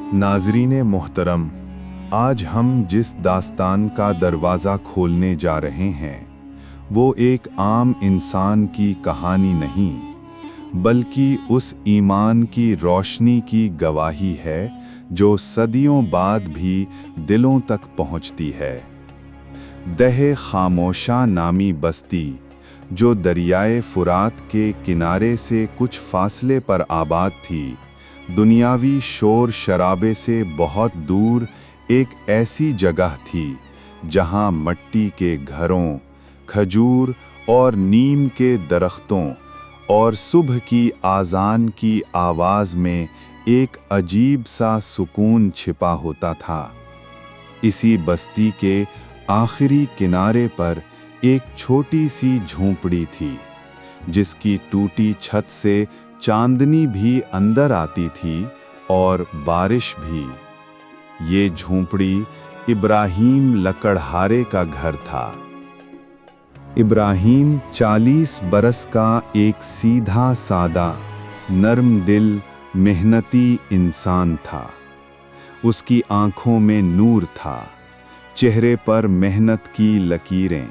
नाज़रीन मोहतरम, आज हम जिस दास्तान का दरवाज़ा खोलने जा रहे हैं वो एक आम इंसान की कहानी नहीं, बल्कि उस ईमान की रोशनी की गवाही है जो सदियों बाद भी दिलों तक पहुंचती है। दहे खामोशा नामी बस्ती, जो दरियाए फुरात के किनारे से कुछ फासले पर आबाद थी, दुनियावी शोर शराबे से बहुत दूर एक ऐसी जगह थी जहां मट्टी के घरों, खजूर और नीम के दरख्तों और सुबह की आज़ान की आवाज़ में एक अजीब सा सुकून छिपा होता था। इसी बस्ती के आखिरी किनारे पर एक छोटी सी झोंपड़ी थी, जिसकी टूटी छत से चांदनी भी अंदर आती थी और बारिश भी। ये झोंपड़ी इब्राहिम लकड़हारे का घर था। इब्राहिम 40 बरस का एक सीधा सादा, नर्म दिल, मेहनती इंसान था। उसकी आंखों में नूर था, चेहरे पर मेहनत की लकीरें,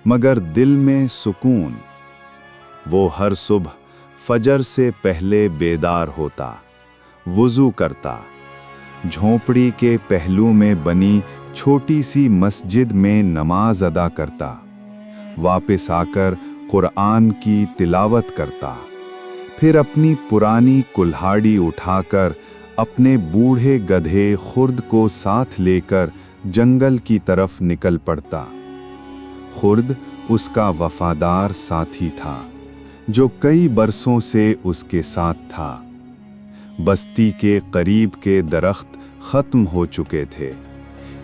मगर दिल में सुकून। वो हर सुबह फजर से पहले बेदार होता, वुज़ू करता, झोंपड़ी के पहलू में बनी छोटी सी मस्जिद में नमाज अदा करता, वापस आकर कुरान की तिलावत करता, फिर अपनी पुरानी कुल्हाड़ी उठाकर अपने बूढ़े गधे खुर्द को साथ लेकर जंगल की तरफ निकल पड़ता। खुर्द उसका वफादार साथी था, जो कई बरसों से उसके साथ था। बस्ती के करीब के दरख्त ख़त्म हो चुके थे,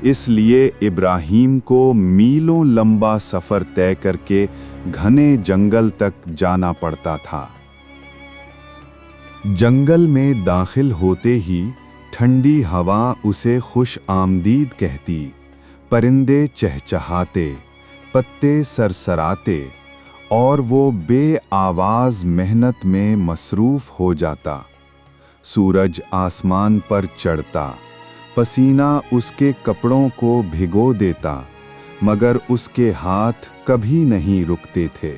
इसलिए इब्राहिम को मीलों लंबा सफ़र तय करके घने जंगल तक जाना पड़ता था। जंगल में दाखिल होते ही ठंडी हवा उसे खुश आमदीद कहती, परिंदे चहचहाते, पत्ते सरसराते और वो बेआवाज़ मेहनत में मसरूफ़ हो जाता। सूरज आसमान पर चढ़ता, पसीना उसके कपड़ों को भिगो देता, मगर उसके हाथ कभी नहीं रुकते थे।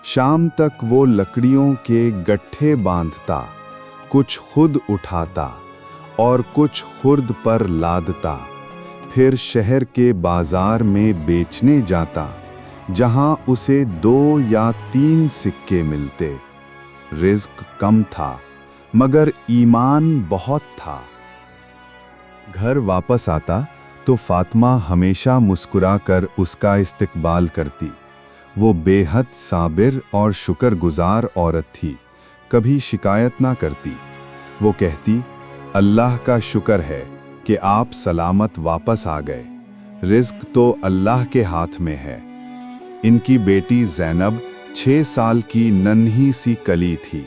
शाम तक वो लकड़ियों के गट्ठे बांधता, कुछ खुद उठाता और कुछ खुर्द पर लादता, फिर शहर के बाजार में बेचने जाता, जहां उसे 2 या 3 सिक्के मिलते। रिज़्क कम था, मगर ईमान बहुत था। घर वापस आता तो फातिमा हमेशा मुस्कुराकर उसका इस्तकबाल करती। वो बेहद साबिर और शुक्रगुजार औरत थी, कभी शिकायत ना करती। वो कहती, अल्लाह का शुक्र है कि आप सलामत वापस आ गए, रिज़्क तो अल्लाह के हाथ में है। इनकी बेटी ज़ैनब 6 साल की नन्ही सी कली थी,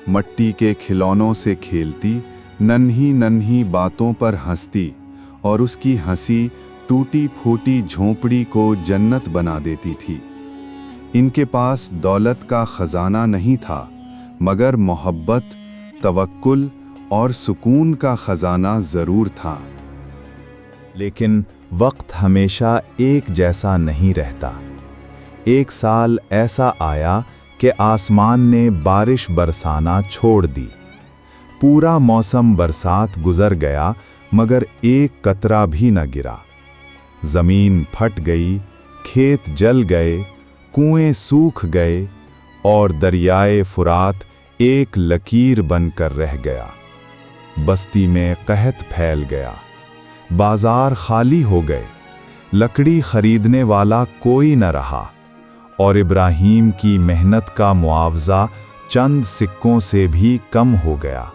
मट्टी के खिलौनों से खेलती, नन्ही नन्ही बातों पर हंसती, और उसकी हंसी टूटी फूटी झोंपड़ी को जन्नत बना देती थी। इनके पास दौलत का खजाना नहीं था, मगर मोहब्बत, तवक्कुल और सुकून का खजाना ज़रूर था। लेकिन वक्त हमेशा एक जैसा नहीं रहता। एक साल ऐसा आया कि आसमान ने बारिश बरसाना छोड़ दी। पूरा मौसम बरसात गुजर गया, मगर एक कतरा भी न गिरा। ज़मीन फट गई, खेत जल गए, कुएं सूख गए और दरियाए फुरात एक लकीर बनकर रह गया। बस्ती में कहत फैल गया, बाजार खाली हो गए, लकड़ी खरीदने वाला कोई न रहा, और इब्राहिम की मेहनत का मुआवजा चंद सिक्कों से भी कम हो गया।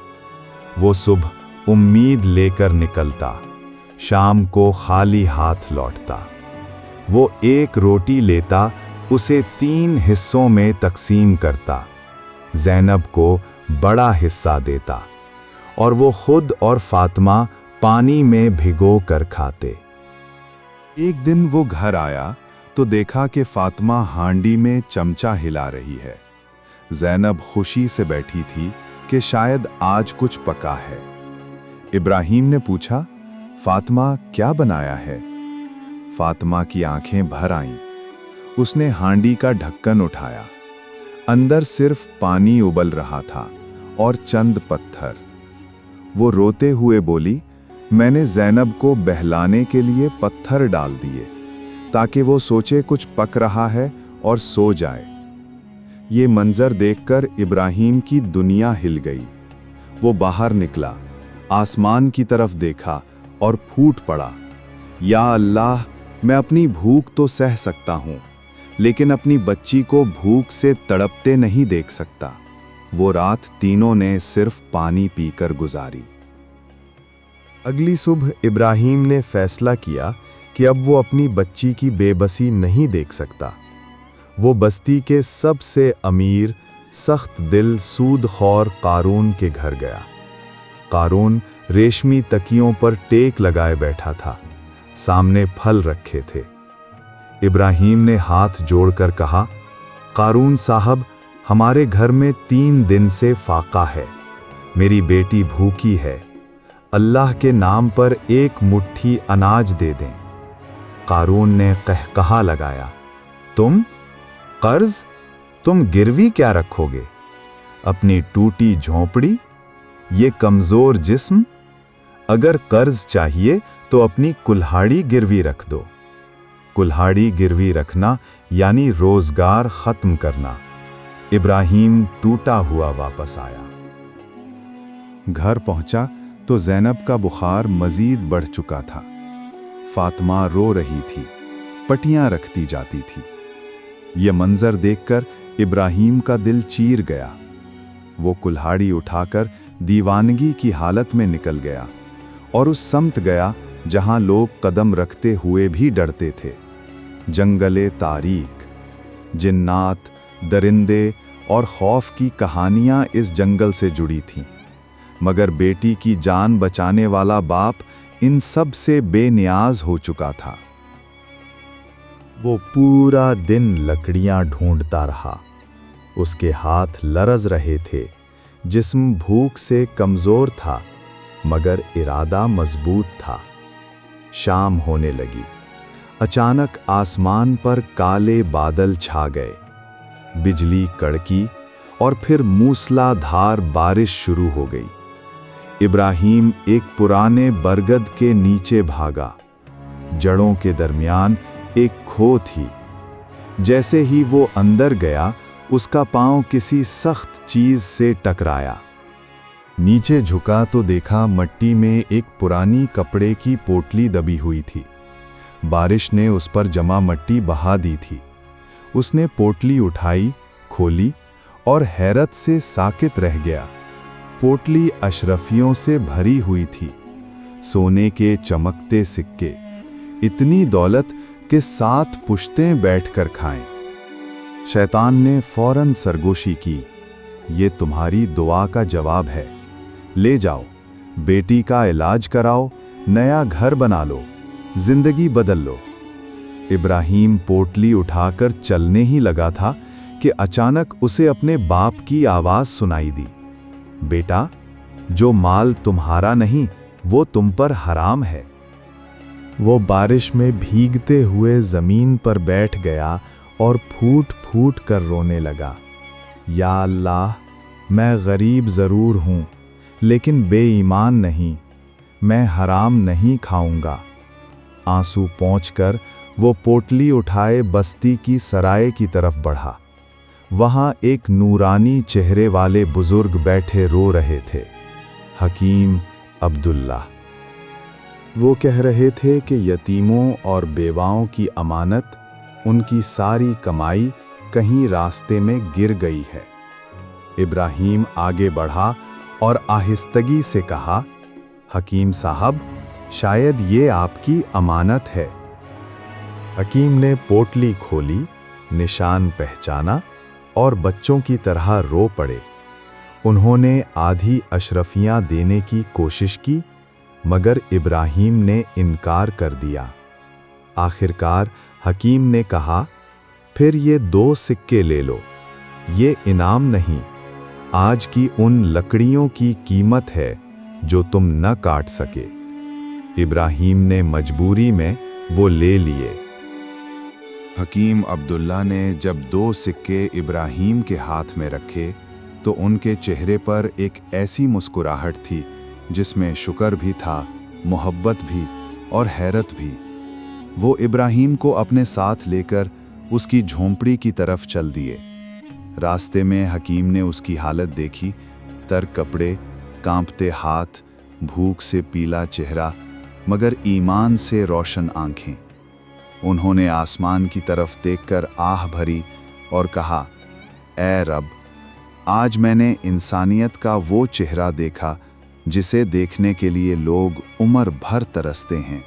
वो सुबह उम्मीद लेकर निकलता, शाम को खाली हाथ लौटता। वो एक रोटी लेता, उसे 3 हिस्सों में तकसीम करता, ज़ैनब को बड़ा हिस्सा देता, और वो खुद और फातिमा पानी में भिगो कर खाते। एक दिन वो घर आया तो देखा कि फातिमा हांडी में चमचा हिला रही है। ज़ैनब खुशी से बैठी थी कि शायद आज कुछ पका है। इब्राहिम ने पूछा, फातिमा क्या बनाया है? फातिमा की आंखें भर आईं। उसने हांडी का ढक्कन उठाया। अंदर सिर्फ पानी उबल रहा था और चंद पत्थर। वो रोते हुए बोली, मैंने ज़ैनब को बहलाने के लिए पत्थर डाल दिए ताकि वो सोचे कुछ पक रहा है और सो जाए। ये मंजर देखकर इब्राहिम की दुनिया हिल गई। वो बाहर निकला, आसमान की तरफ देखा और फूट पड़ा, या अल्लाह, मैं अपनी भूख तो सह सकता हूँ, लेकिन अपनी बच्ची को भूख से तड़पते नहीं देख सकता। वो रात तीनों ने सिर्फ पानी पीकर गुजारी। अगली सुबह इब्राहिम ने फैसला किया कि अब वो अपनी बच्ची की बेबसी नहीं देख सकता। वो बस्ती के सबसे अमीर, सख्त दिल सूदखोर कारून के घर गया। कारून रेशमी तकियों पर टेक लगाए बैठा था, सामने फल रखे थे। इब्राहिम ने हाथ जोड़कर कहा, कारून साहब, हमारे घर में 3 दिन से फाका है। मेरी बेटी भूखी है। अल्लाह के नाम पर 1 मुट्ठी अनाज दे दें। कारून ने कहकहा लगाया, तुम कर्ज? तुम गिरवी क्या रखोगे? अपनी टूटी झोंपड़ी? ये कमजोर जिस्म? अगर कर्ज चाहिए तो अपनी कुल्हाड़ी गिरवी रख दो। कुल्हाड़ी गिरवी रखना यानी रोजगार खत्म करना। इब्राहिम टूटा हुआ वापस आया। घर पहुंचा तो ज़ैनब का बुखार मजीद बढ़ चुका था। फातिमा रो रही थी, पटियां रखती जाती थी। ये मंजर देखकर इब्राहिम का दिल चीर गया। वो कुल्हाड़ी उठाकर दीवानगी की हालत में निकल गया और उस समत गया जहां लोग कदम रखते हुए भी डरते थे। जंगले तारीक, जिन्नात, दरिंदे और खौफ की कहानियां इस जंगल से जुड़ी थीं, मगर बेटी की जान बचाने वाला बाप इन सब से बेनियाज हो चुका था। वो पूरा दिन लकड़ियां ढूंढता रहा। उसके हाथ लरज रहे थे, जिस्म भूख से कमजोर था, मगर इरादा मजबूत था। शाम होने लगी। अचानक आसमान पर काले बादल छा गए। बिजली कड़की और फिर मूसलाधार बारिश शुरू हो गई। इब्राहिम एक पुराने बरगद के नीचे भागा। जड़ों के दरमियान एक खो थी। जैसे ही वो अंदर गया, उसका पांव किसी सख्त चीज से टकराया। नीचे झुका तो देखा मट्टी में एक पुरानी कपड़े की पोटली दबी हुई थी। बारिश ने उस पर जमा मट्टी बहा दी थी। उसने पोटली उठाई, खोली और हैरत से साकित रह गया। पोटली अशरफियों से भरी हुई थी, सोने के चमकते सिक्के, इतनी दौलत कि 7 पुश्तें बैठकर खाएं। शैतान ने फौरन सरगोशी की, ये तुम्हारी दुआ का जवाब है। ले जाओ, बेटी का इलाज कराओ, नया घर बना लो, जिंदगी बदल लो। इब्राहिम पोटली उठाकर चलने ही लगा था कि अचानक उसे अपने बाप की आवाज सुनाई दी, बेटा, जो माल तुम्हारा नहीं वो तुम पर हराम है। वो बारिश में भीगते हुए जमीन पर बैठ गया और फूट फूट कर रोने लगा। या अल्लाह, मैं गरीब ज़रूर हूँ, लेकिन बेईमान नहीं। मैं हराम नहीं खाऊंगा। आंसू पोंछकर वो पोटली उठाए बस्ती की सराय की तरफ बढ़ा। वहाँ एक नूरानी चेहरे वाले बुजुर्ग बैठे रो रहे थे, हकीम अब्दुल्ला। वो कह रहे थे कि यतीमों और बेवाओं की अमानत, उनकी सारी कमाई कहीं रास्ते में गिर गई है। इब्राहिम आगे बढ़ा और आहिस्तगी से कहा, हकीम साहब, शायद ये आपकी अमानत है। हकीम ने पोटली खोली, निशान पहचाना और बच्चों की तरह रो पड़े। उन्होंने आधी अशरफियां देने की कोशिश की, मगर इब्राहिम ने इनकार कर दिया। आखिरकार हकीम ने कहा, फिर ये 2 सिक्के ले लो, ये इनाम नहीं, आज की उन लकड़ियों की कीमत है जो तुम न काट सके। इब्राहीम ने मजबूरी में वो ले लिए। हकीम अब्दुल्ला ने जब 2 सिक्के इब्राहीम के हाथ में रखे तो उनके चेहरे पर एक ऐसी मुस्कुराहट थी जिसमें शुक्र भी था, मोहब्बत भी और हैरत भी। वो इब्राहीम को अपने साथ लेकर उसकी झोंपड़ी की तरफ चल दिए। रास्ते में हकीम ने उसकी हालत देखी, तर कपड़े, कांपते हाथ, भूख से पीला चेहरा, मगर ईमान से रोशन आंखें। उन्होंने आसमान की तरफ देखकर आह भरी और कहा, ऐ रब, आज मैंने इंसानियत का वो चेहरा देखा जिसे देखने के लिए लोग उम्र भर तरसते हैं।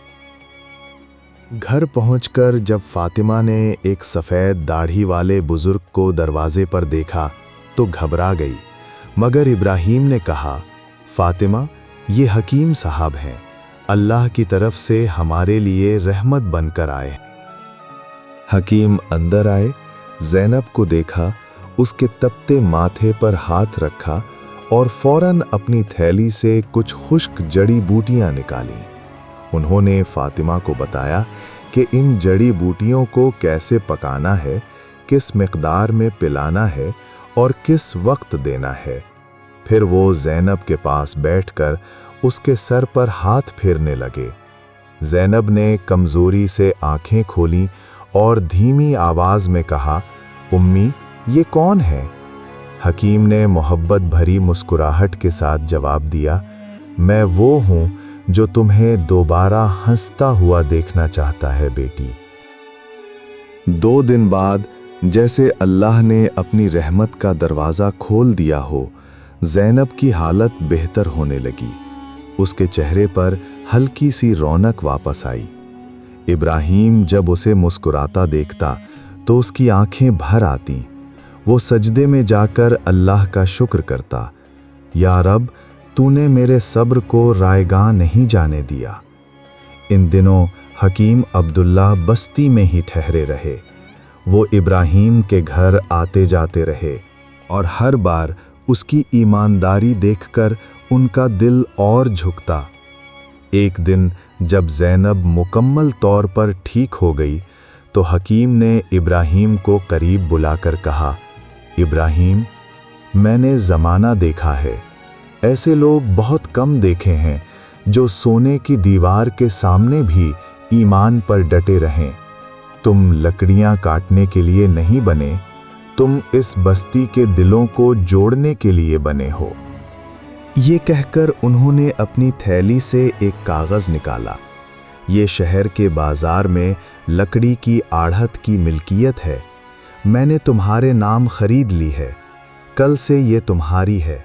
घर पहुंचकर जब फातिमा ने एक सफ़ेद दाढ़ी वाले बुजुर्ग को दरवाजे पर देखा तो घबरा गई, मगर इब्राहीम ने कहा, फातिमा, ये हकीम साहब हैं, अल्लाह की तरफ से हमारे लिए रहमत बनकर आए। हकीम अंदर आए, ज़ैनब को देखा, उसके तपते माथे पर हाथ रखा और फौरन अपनी थैली से कुछ खुश्क जड़ी बूटियां निकाली। उन्होंने फातिमा को बताया कि इन जड़ी बूटियों को कैसे पकाना है, किस मिक़दार में पिलाना है और किस वक्त देना है। फिर वो ज़ैनब के पास बैठकर उसके सर पर हाथ फेरने लगे। ज़ैनब ने कमज़ोरी से आंखें खोलीं और धीमी आवाज़ में कहा, उम्मी, ये कौन है? हकीम ने मोहब्बत भरी मुस्कुराहट के साथ जवाब दिया, मैं वो हूँ जो तुम्हें दोबारा हंसता हुआ देखना चाहता है बेटी। 2 दिन बाद जैसे अल्लाह ने अपनी रहमत का दरवाज़ा खोल दिया हो, ज़ैनब की हालत बेहतर होने लगी। उसके चेहरे पर हल्की सी रौनक वापस आई। इब्राहीम जब उसे मुस्कुराता देखता तो उसकी आंखें भर आतीं। वो सजदे में जाकर अल्लाह का शुक्र करता, या रब, तूने मेरे सब्र को रायगां नहीं जाने दिया। इन दिनों हकीम अब्दुल्ला बस्ती में ही ठहरे रहे। वो इब्राहीम के घर आते जाते रहे और हर बार उसकी ईमानदारी देखकर उनका दिल और झुकता। एक दिन जब ज़ैनब मुकम्मल तौर पर ठीक हो गई तो हकीम ने इब्राहीम को करीब बुलाकर कहा, इब्राहीम, मैंने ज़माना देखा है, ऐसे लोग बहुत कम देखे हैं जो सोने की दीवार के सामने भी ईमान पर डटे रहें। तुम लकड़ियां काटने के लिए नहीं बने, तुम इस बस्ती के दिलों को जोड़ने के लिए बने हो। ये कहकर उन्होंने अपनी थैली से एक कागज़ निकाला। ये शहर के बाजार में लकड़ी की आढ़त की मिल्कियत है, मैंने तुम्हारे नाम खरीद ली है, कल से ये तुम्हारी है।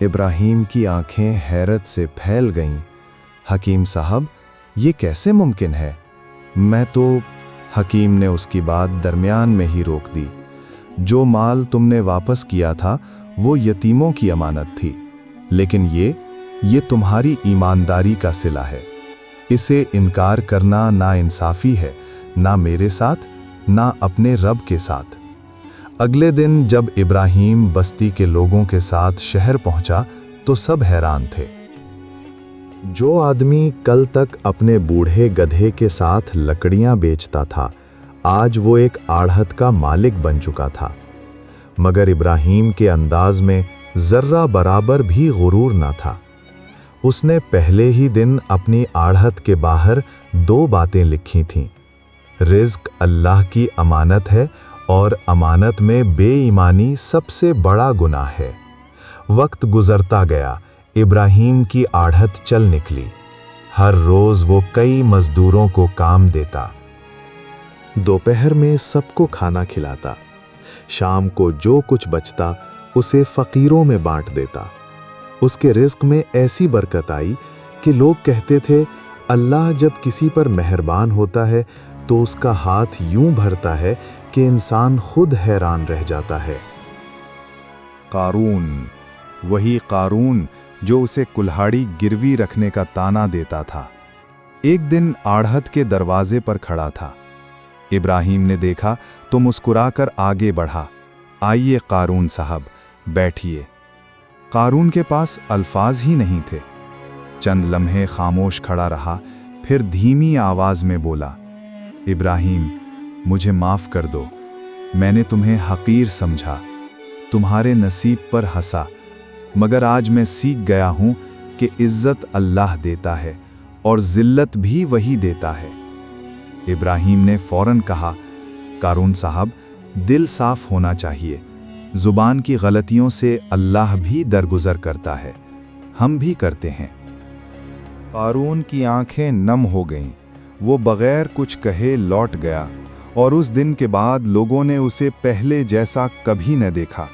इब्राहीम की आंखें हैरत से फैल गईं। हकीम साहब, ये कैसे मुमकिन है? मैं तो। हकीम ने उसकी बात दरमियान में ही रोक दी। जो माल तुमने वापस किया था वो यतीमों की अमानत थी, लेकिन ये तुम्हारी ईमानदारी का सिला है। इसे इनकार करना नाइंसाफ़ी है, ना मेरे साथ ना अपने रब के साथ। अगले दिन जब इब्राहीम बस्ती के लोगों के साथ शहर पहुंचा तो सब हैरान थे। जो आदमी कल तक अपने बूढ़े गधे के साथ लकड़ियां बेचता था, आज वो एक आढ़त का मालिक बन चुका था। मगर इब्राहीम के अंदाज में जर्रा बराबर भी गुरूर ना था। उसने पहले ही दिन अपनी आढ़त के बाहर 2 बातें लिखी थीं। रिज़्क अल्लाह की अमानत है और अमानत में बेईमानी सबसे बड़ा गुनाह है। वक्त गुजरता गया, इब्राहीम की आढ़त चल निकली। हर रोज वो कई मजदूरों को काम देता। दोपहर में सबको खाना खिलाता, शाम को जो कुछ बचता उसे फकीरों में बांट देता। उसके रिज़्क में ऐसी बरकत आई कि लोग कहते थे, अल्लाह जब किसी पर मेहरबान होता है तो उसका हाथ यूं भरता है कि इंसान खुद हैरान रह जाता है। कारून, वही कारून जो उसे कुल्हाड़ी गिरवी रखने का ताना देता था, एक दिन आढ़त के दरवाजे पर खड़ा था। इब्राहीम ने देखा तो मुस्कुराकर आगे बढ़ा, आइए कारून साहब, बैठिए। قارون کے پاس الفاظ ہی نہیں تھے۔ چند لمحے خاموش کھڑا رہا، پھر دھیمی آواز میں بولا، ابراہیم، مجھے معاف کر دو، میں نے تمہیں حقیر سمجھا، تمہارے نصیب پر ہنسا، مگر آج میں سیکھ گیا ہوں کہ عزت اللہ دیتا ہے اور ذلت بھی وہی دیتا ہے۔ ابراہیم نے فوراً کہا، قارون صاحب، دل صاف ہونا چاہیے، زبان کی غلطیوں سے اللہ بھی درگزر کرتا ہے، ہم بھی کرتے ہیں۔ قارون کی آنکھیں نم ہو گئیں، وہ بغیر کچھ کہے لوٹ گیا، اور اس دن کے بعد لوگوں نے اسے پہلے جیسا کبھی نہ دیکھا۔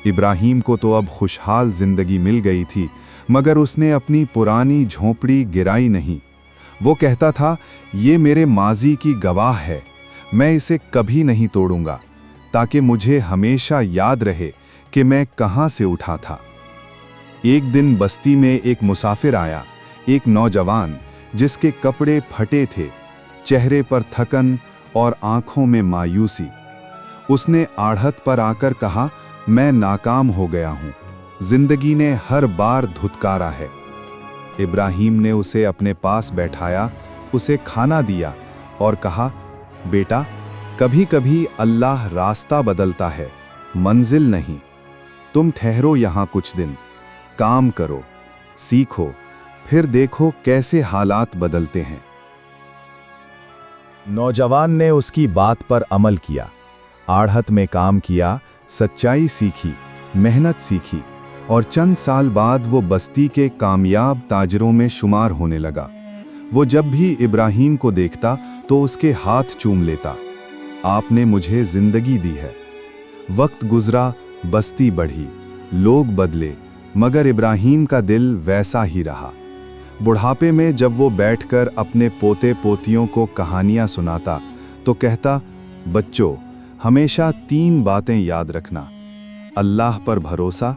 ابراہیم کو تو اب خوشحال زندگی مل گئی تھی، مگر اس نے اپنی پرانی جھونپڑی گرائی نہیں۔ وہ کہتا تھا، یہ میرے ماضی کی گواہ ہے، میں اسے کبھی نہیں توڑوں گا، تاکہ مجھے ہمیشہ یاد رہے کہ میں کہاں سے اٹھا تھا۔ ایک دن بستی میں ایک مسافر آیا، ایک نوجوان جس کے کپڑے پھٹے تھے، چہرے پر تھکن اور آنکھوں میں مایوسی۔ اس نے آڑھت پر آ کر کہا، میں ناکام ہو گیا ہوں، زندگی نے ہر بار دھتکارا ہے۔ ابراہیم نے اسے اپنے پاس بیٹھایا، اسے کھانا دیا اور کہا، بیٹا، کبھی کبھی اللہ راستہ بدلتا ہے، منزل نہیں۔ تم ٹھہرو یہاں کچھ دن، کام کرو، سیکھو، پھر دیکھو کیسے حالات بدلتے ہیں۔ نوجوان نے اس کی بات پر عمل کیا، آڑھت میں کام کیا، سچائی سیکھی، محنت سیکھی، اور چند سال بعد وہ بستی کے کامیاب تاجروں میں شمار ہونے لگا۔ وہ جب بھی ابراہیم کو دیکھتا تو اس کے ہاتھ چوم لیتا، آپ نے مجھے زندگی دی ہے۔ وقت گزرا، بستی بڑھی، لوگ بدلے، مگر ابراہیم کا دل ویسا ہی رہا۔ بڑھاپے میں جب وہ بیٹھ کر اپنے پوتے پوتیوں کو کہانیاں سناتا تو کہتا، بچوں، ہمیشہ 3 باتیں یاد رکھنا: اللہ پر بھروسہ،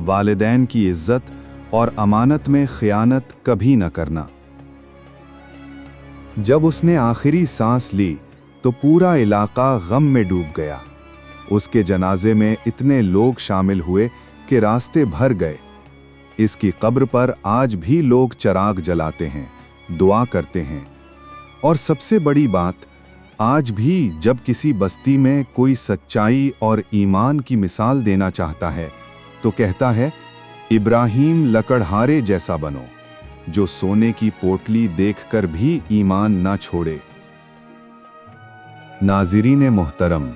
والدین کی عزت اور امانت میں خیانت کبھی نہ کرنا۔ جب اس نے آخری سانس لی تو پورا علاقہ غم میں ڈوب گیا۔ اس کے جنازے میں اتنے لوگ شامل ہوئے کہ راستے بھر گئے۔ اس کی قبر پر آج بھی لوگ چراغ جلاتے ہیں، دعا کرتے ہیں، اور سب سے بڑی بات، آج بھی جب کسی بستی میں کوئی سچائی اور ایمان کی مثال دینا چاہتا ہے تو کہتا ہے، ابراہیم لکڑہارے جیسا بنو، جو سونے کی پوٹلی دیکھ کر بھی ایمان نہ چھوڑے۔ ناظرین محترم،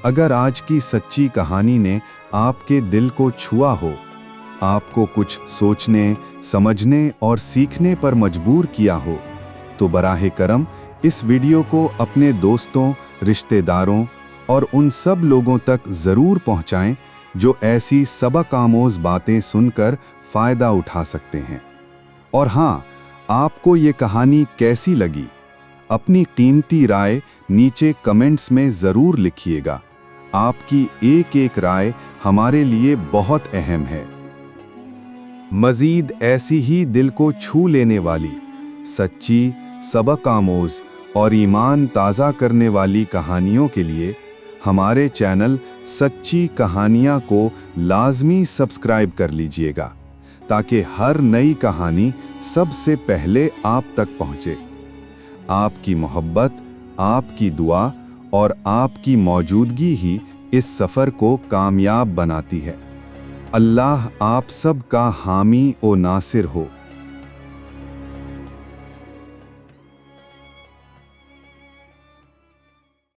اگر آج کی سچی کہانی نے آپ کے دل کو چھوا ہو، آپ کو کچھ سوچنے، سمجھنے اور سیکھنے پر مجبور کیا ہو، تو براہ کرم اس ویڈیو کو اپنے دوستوں، رشتہ داروں اور ان سب لوگوں تک ضرور پہنچائیں جو ایسی سبق آموز باتیں سن کر فائدہ اٹھا سکتے ہیں۔ اور ہاں، آپ کو یہ کہانی کیسی لگی؟ اپنی قیمتی رائے نیچے کمنٹس میں ضرور لکھیے گا۔ آپ کی ایک ایک رائے ہمارے لیے بہت اہم ہے۔ مزید ایسی ہی دل کو چھو لینے والی، سچی، سبق آموز اور ایمان تازہ کرنے والی کہانیوں کے لیے ہمارے چینل سچی کہانیاں کو لازمی سبسکرائب کر لیجئے گا، تاکہ ہر نئی کہانی سب سے پہلے آپ تک پہنچے۔ آپ کی محبت، آپ کی دعا اور آپ کی موجودگی ہی اس سفر کو کامیاب بناتی ہے۔ اللہ آپ سب کا حامی و ناصر ہو۔